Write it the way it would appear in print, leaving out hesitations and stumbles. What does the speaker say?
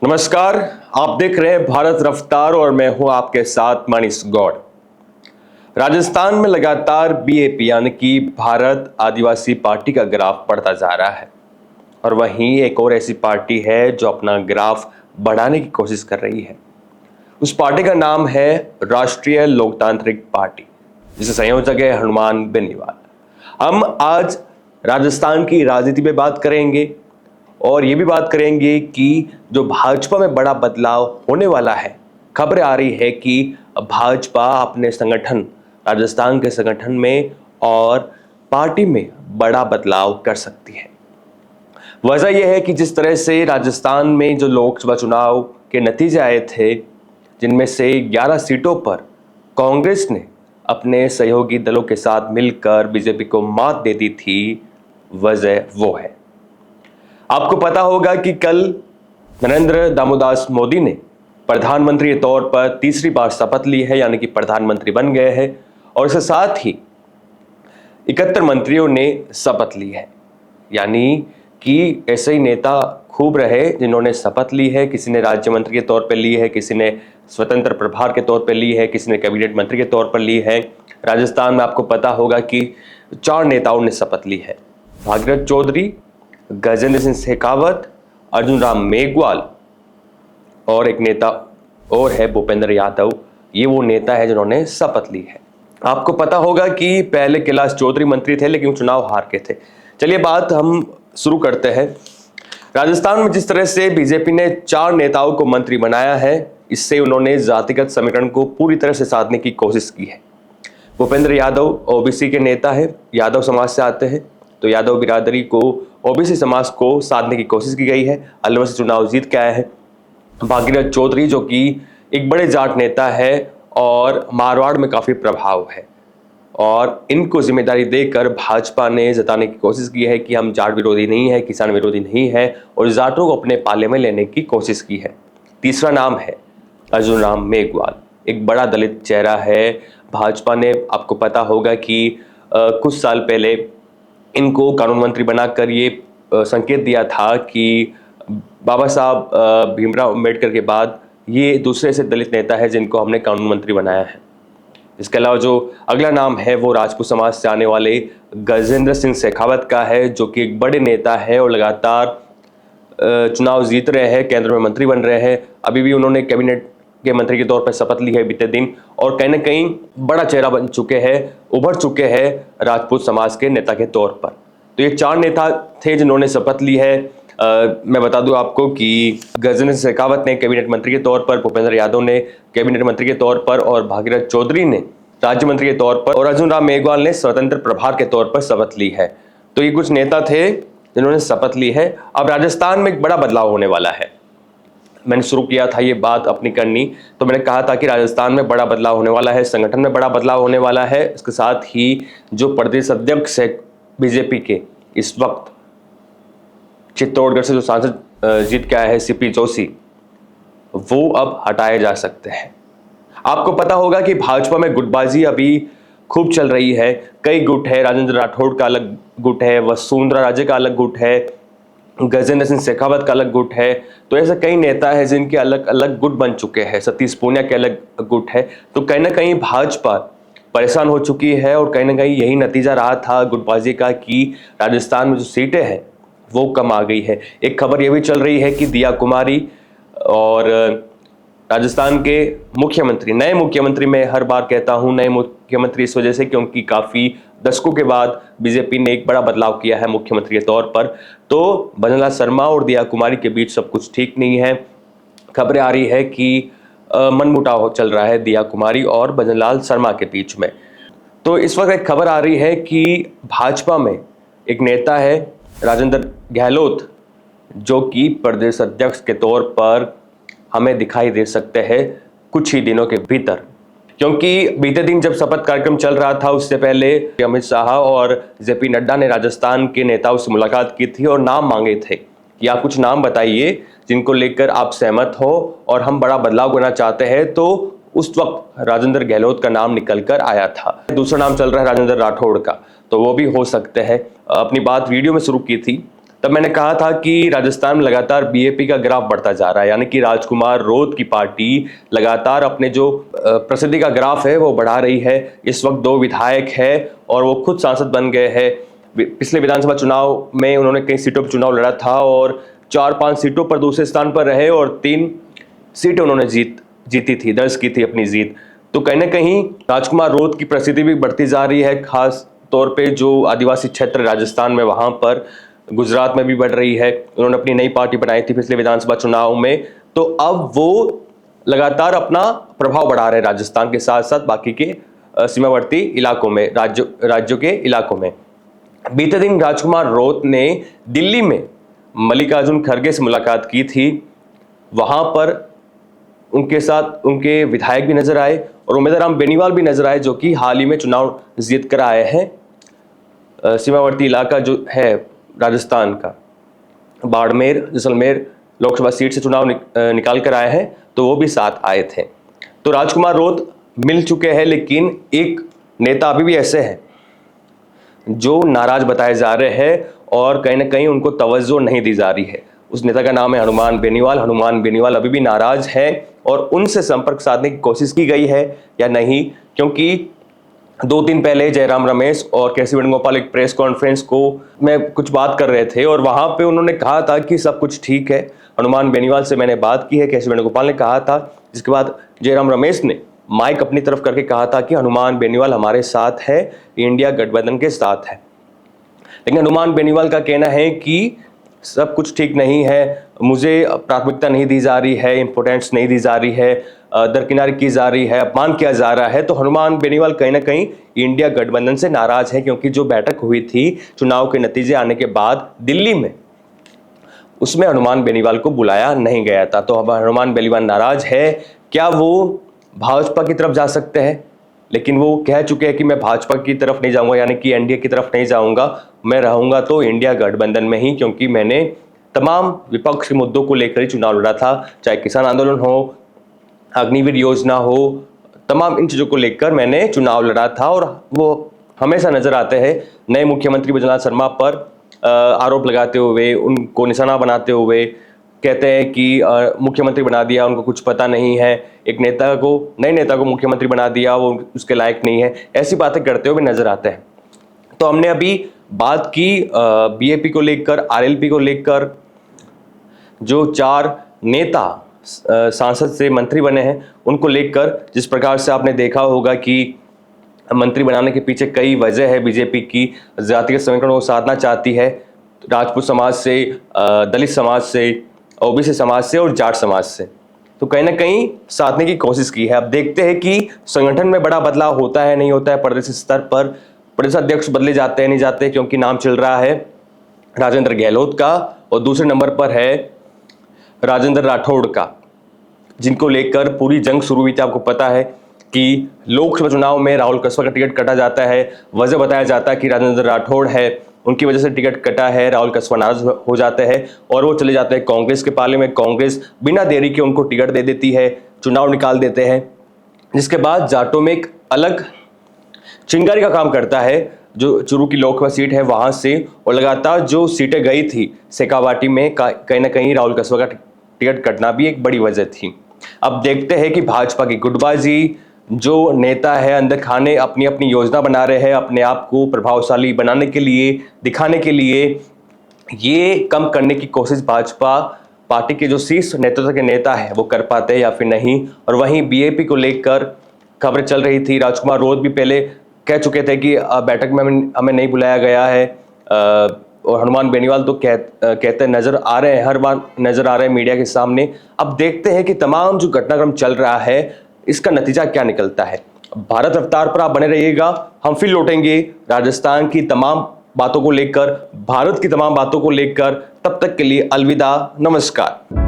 नमस्कार, आप देख रहे हैं भारत रफ्तार और मैं हूं आपके साथ मनीष गौड़। राजस्थान में लगातार बीएपी यानी कि भारत आदिवासी पार्टी का ग्राफ बढ़ता जा रहा है और वहीं एक और ऐसी पार्टी है जो अपना ग्राफ बढ़ाने की कोशिश कर रही है। उस पार्टी का नाम है राष्ट्रीय लोकतांत्रिक पार्टी, जिसे संयोजक है हनुमान बेनीवाल। हम आज राजस्थान की राजनीति पे बात करेंगे और ये भी बात करेंगे कि जो भाजपा में बड़ा बदलाव होने वाला है। खबरें आ रही है कि भाजपा अपने संगठन, राजस्थान के संगठन में और पार्टी में बड़ा बदलाव कर सकती है। वजह यह है कि जिस तरह से राजस्थान में जो लोकसभा चुनाव के नतीजे आए थे, जिनमें से 11 सीटों पर कांग्रेस ने अपने सहयोगी दलों के साथ मिलकर बीजेपी को मात दे दी थी, वजह वो है। आपको पता होगा कि कल नरेंद्र दामोदर मोदी ने प्रधानमंत्री के तौर पर तीसरी बार शपथ ली है, यानी कि प्रधानमंत्री बन गए हैं और इसके साथ ही 71 मंत्रियों ने शपथ ली है। यानी कि ऐसे ही नेता खूब रहे जिन्होंने शपथ ली है। किसी ने राज्य मंत्री के तौर पर ली है, किसी ने स्वतंत्र प्रभार के तौर पर ली है, किसी ने कैबिनेट मंत्री के तौर पर ली है। राजस्थान में आपको पता होगा कि 4 नेताओं ने शपथ ली है। भागीरथ चौधरी, गजेंद्र सिंह शेखावत, अर्जुन राम मेघवाल और एक नेता और है भूपेंद्र यादव। ये वो नेता है जिन्होंने शपथ ली है। आपको पता होगा कि पहले कैलाश चौधरी मंत्री थे लेकिन चुनाव हार के थे। चलिए बात हम शुरू करते हैं। राजस्थान में जिस तरह से बीजेपी ने 4 नेताओं को मंत्री बनाया है, इससे उन्होंने जातिगत समीकरण को पूरी तरह से साधने की कोशिश की है। भूपेंद्र यादव ओबीसी के नेता है, यादव समाज से आते हैं, तो यादव बिरादरी को, ओबीसी समाज को साधने की कोशिश की गई है। अलवर से चुनाव जीत के आए हैं। भागीरथ चौधरी जो कि एक बड़े जाट नेता है और मारवाड़ में काफी प्रभाव है, और इनको जिम्मेदारी देकर भाजपा ने जताने की कोशिश की है कि हम जाट विरोधी नहीं है, किसान विरोधी नहीं है, और जाटों को अपने पाले में लेने की कोशिश की है। तीसरा नाम है अर्जुन राम मेघवाल, एक बड़ा दलित चेहरा है। भाजपा ने, आपको पता होगा कि कुछ साल पहले इनको कानून मंत्री बनाकर ये संकेत दिया था कि बाबा साहब भीमराव अंबेडकर के बाद ये दूसरे से दलित नेता है जिनको हमने कानून मंत्री बनाया है। इसके अलावा जो अगला नाम है वो राजपूत समाज से आने वाले गजेंद्र सिंह शेखावत का है, जो कि एक बड़े नेता है और लगातार चुनाव जीत रहे हैं, केंद्र में मंत्री बन रहे हैं। अभी भी उन्होंने कैबिनेट के मंत्री के तौर पर शपथ ली है बीते दिन, और कहीं ना कहीं बड़ा चेहरा बन चुके हैं, उभर चुके हैं राजपूत समाज के नेता के तौर पर। तो ये 4 नेता थे जिन्होंने शपथ ली है। मैं बता दूं आपको कि गजेंद्र शेखावत ने कैबिनेट मंत्री के तौर पर, भूपेंद्र यादव ने कैबिनेट मंत्री के तौर पर, और भागीरथ चौधरी ने राज्य मंत्री के तौर पर, और अर्जुन राम मेघवाल ने स्वतंत्र प्रभार के तौर पर शपथ ली है। तो ये कुछ नेता थे जिन्होंने शपथ ली है। अब राजस्थान में एक बड़ा बदलाव होने वाला है। मैंने शुरू किया था ये बात अपनी करनी, तो मैंने कहा था कि राजस्थान में बड़ा बदलाव होने वाला है, संगठन में बड़ा बदलाव होने वाला है। इसके साथ ही जो प्रदेश अध्यक्ष है बीजेपी के इस वक्त, चित्तौड़गढ़ से जो सांसद जीत के आए हैं सीपी जोशी, वो अब हटाए जा सकते हैं। आपको पता होगा कि भाजपा में गुटबाजी अभी खूब चल रही है। कई गुट है, राजेंद्र राठौड़ का अलग गुट है, वसुंधरा राजे का अलग गुट है, गजेंद्र सिंह शेखावत का अलग गुट है। तो ऐसे कई नेता हैं जिनके अलग अलग गुट बन चुके हैं। सतीश पूनिया के अलग गुट है। तो कहीं ना कहीं भाजपा परेशान हो चुकी है, और कहीं ना कहीं यही नतीजा रहा था गुटबाजी का कि राजस्थान में जो सीटें हैं वो कम आ गई है। एक खबर ये भी चल रही है कि दिया कुमारी और राजस्थान के मुख्यमंत्री, नए मुख्यमंत्री, मैं हर बार कहता हूं नए मुख्यमंत्री इस वजह से क्योंकि काफी दशकों के बाद बीजेपी ने एक बड़ा बदलाव किया है मुख्यमंत्री के तौर पर। तो भजनलाल शर्मा और दिया कुमारी के बीच सब कुछ ठीक नहीं है। खबरें आ रही है कि मनमुटाव चल रहा है दिया कुमारी और भजनलाल शर्मा के बीच में। तो इस वक्त एक खबर आ रही है कि भाजपा में एक नेता है राजेंद्र गहलोत, जो कि प्रदेश अध्यक्ष के तौर पर हमें दिखाई दे सकते हैं कुछ ही दिनों के भीतर। क्योंकि बीते दिन जब शपथ कार्यक्रम चल रहा था, उससे पहले अमित शाह और जेपी नड्डा ने राजस्थान के नेताओं से मुलाकात की थी और नाम मांगे थे कि आप कुछ नाम बताइए जिनको लेकर आप सहमत हो और हम बड़ा बदलाव करना चाहते हैं। तो उस वक्त राजेंद्र गहलोत का नाम निकल कर आया था। दूसरा नाम चल रहा है राजेंद्र राठौड़ का, तो वो भी हो सकते हैं। अपनी बात वीडियो में शुरू की थी, तब मैंने कहा था कि राजस्थान में लगातार बीएपी का ग्राफ बढ़ता जा रहा है, यानी कि राजकुमार रोत की पार्टी लगातार अपने जो प्रसिद्धि का ग्राफ है वो बढ़ा रही है। इस वक्त 2 विधायक है और वो खुद सांसद बन गए हैं। पिछले विधानसभा चुनाव में उन्होंने कई सीटों पर चुनाव लड़ा था और 4-5 सीटों पर दूसरे स्थान पर रहे और 3 सीटें उन्होंने जीती थी, दर्ज की थी अपनी जीत। तो कहीं ना कहीं राजकुमार रोत की प्रसिद्धि भी बढ़ती जा रही है, खास तौर पे जो आदिवासी क्षेत्र राजस्थान में, वहां पर, गुजरात में भी बढ़ रही है। उन्होंने अपनी नई पार्टी बनाई थी पिछले विधानसभा चुनाव में, तो अब वो लगातार अपना प्रभाव बढ़ा रहे हैं राजस्थान के साथ साथ बाकी के सीमावर्ती इलाकों में, राज्यों के इलाकों में। बीते दिन राजकुमार रोत ने दिल्ली में मल्लिकार्जुन खड़गे से मुलाकात की थी। वहां पर उनके साथ उनके विधायक भी नजर आए और उमेदराम बेनीवाल भी नजर आए, जो कि हाल ही में चुनाव जीत कर आए हैं। सीमावर्ती इलाका जो है राजस्थान का, बाड़मेर जैसलमेर लोकसभा सीट से चुनाव निकाल कर आए हैं, तो वो भी साथ आए थे। तो राजकुमार रोत मिल चुके हैं, लेकिन एक नेता अभी भी ऐसे हैं जो नाराज बताए जा रहे हैं और कहीं ना कहीं उनको तवज्जो नहीं दी जा रही है। उस नेता का नाम है हनुमान बेनीवाल। हनुमान बेनीवाल अभी भी नाराज है और उनसे संपर्क साधने की कोशिश की गई है या नहीं, क्योंकि 2 दिन पहले जयराम रमेश और केसी वेणुगोपाल एक प्रेस कॉन्फ्रेंस को में कुछ बात कर रहे थे और वहां पे उन्होंने कहा था कि सब कुछ ठीक है। हनुमान बेनीवाल से मैंने बात की है, केसी वेणुगोपाल ने कहा था। जिसके बाद जयराम रमेश ने माइक अपनी तरफ करके कहा था कि हनुमान बेनीवाल हमारे साथ है, इंडिया गठबंधन के साथ है। लेकिन हनुमान बेनीवाल का कहना है कि सब कुछ ठीक नहीं है, मुझे प्राथमिकता नहीं दी जा रही है, इंपोर्टेंस नहीं दी जा रही है, दरकिनारी की जा रही है, अपमान किया जा रहा है। तो हनुमान बेनीवाल कहीं ना कहीं इंडिया गठबंधन से नाराज है, क्योंकि जो बैठक हुई थी चुनाव के नतीजे आने के बाद दिल्ली में, उसमें हनुमान बेनीवाल को बुलाया नहीं गया था। तो अब हनुमान बेनीवाल नाराज है। क्या वो भाजपा की तरफ जा सकते हैं? लेकिन वो कह चुके हैं कि मैं भाजपा की तरफ नहीं जाऊंगा, यानी कि एनडीए की तरफ नहीं जाऊंगा, मैं रहूंगा तो इंडिया गठबंधन में ही, क्योंकि मैंने तमाम विपक्ष के मुद्दों को लेकर ही चुनाव लड़ा था, चाहे किसान आंदोलन हो, अग्निवीर योजना हो, तमाम इन चीजों को लेकर मैंने चुनाव लड़ा था। और वो हमेशा नजर आते हैं नए मुख्यमंत्री बैजनाथ शर्मा पर आरोप लगाते हुए, उनको निशाना बनाते हुए, कहते हैं कि मुख्यमंत्री बना दिया, उनको कुछ पता नहीं है, एक नेता को, नए नेता को मुख्यमंत्री बना दिया, वो उसके लायक नहीं है, ऐसी बातें करते हुए नजर आते हैं। तो हमने अभी बात की बीएपी को लेकर, आरएलपी को लेकर, जो 4 नेता सांसद से मंत्री बने हैं उनको लेकर। जिस प्रकार से आपने देखा होगा कि मंत्री बनाने के पीछे कई वजह है बीजेपी की, जातिगत समीकरण को साधना चाहती है, राजपूत समाज से, दलित समाज से, ओबीसी समाज से और जाट समाज से, तो कहीं ना कहीं साधने की कोशिश की है। अब देखते हैं कि संगठन में बड़ा बदलाव होता है नहीं होता है। प्रदेश स्तर पर प्रदेश अध्यक्ष बदले जाते हैं नहीं जाते, क्योंकि नाम चल रहा है राजेंद्र गहलोत का और दूसरे नंबर पर है राजेंद्र राठौड़ का, जिनको लेकर पूरी जंग शुरू हुई थी। आपको पता है कि लोकसभा चुनाव में राहुल कसवा का टिकट कटा जाता है, वजह बताया जाता है कि राजेंद्र राठौड़ है, उनकी वजह से टिकट कटा है। राहुल कसवा नाराज हो जाते हैं और वो चले जाते हैं कांग्रेस के पाले में। कांग्रेस बिना देरी के उनको टिकट दे देती है, चुनाव निकाल देते हैं, जिसके बाद जाटों में एक अलग चिंगारी का काम करता है, जो चुरू की लोकसभा सीट है वहां से। और लगातार जो सीटें गई थी शेखावाटी में, कहीं ना कहीं राहुल कसवा का टिकट कटना भी एक बड़ी वजह थी। अब देखते हैं कि भाजपा की गुटबाजी, जो नेता है अंदर खाने अपनी अपनी योजना बना रहे हैं, अपने आप को प्रभावशाली बनाने के लिए, दिखाने के लिए, ये कम करने की कोशिश भाजपा पार्टी के जो शीर्ष नेतृत्व के नेता है वो कर पाते हैं या फिर नहीं। और वहीं बीएपी को लेकर खबरें चल रही थी, राजकुमार रोत भी पहले कह चुके थे कि बैठक में हमें नहीं बुलाया गया है, और हनुमान बेनीवाल तो कहते नजर आ रहे हैं, हर बार नजर आ रहे हैं मीडिया के सामने। अब देखते हैं कि तमाम जो घटनाक्रम चल रहा है इसका नतीजा क्या निकलता है। भारत रफ्तार पर आप बने रहिएगा, हम फिर लौटेंगे राजस्थान की तमाम बातों को लेकर, भारत की तमाम बातों को लेकर। तब तक के लिए अलविदा, नमस्कार।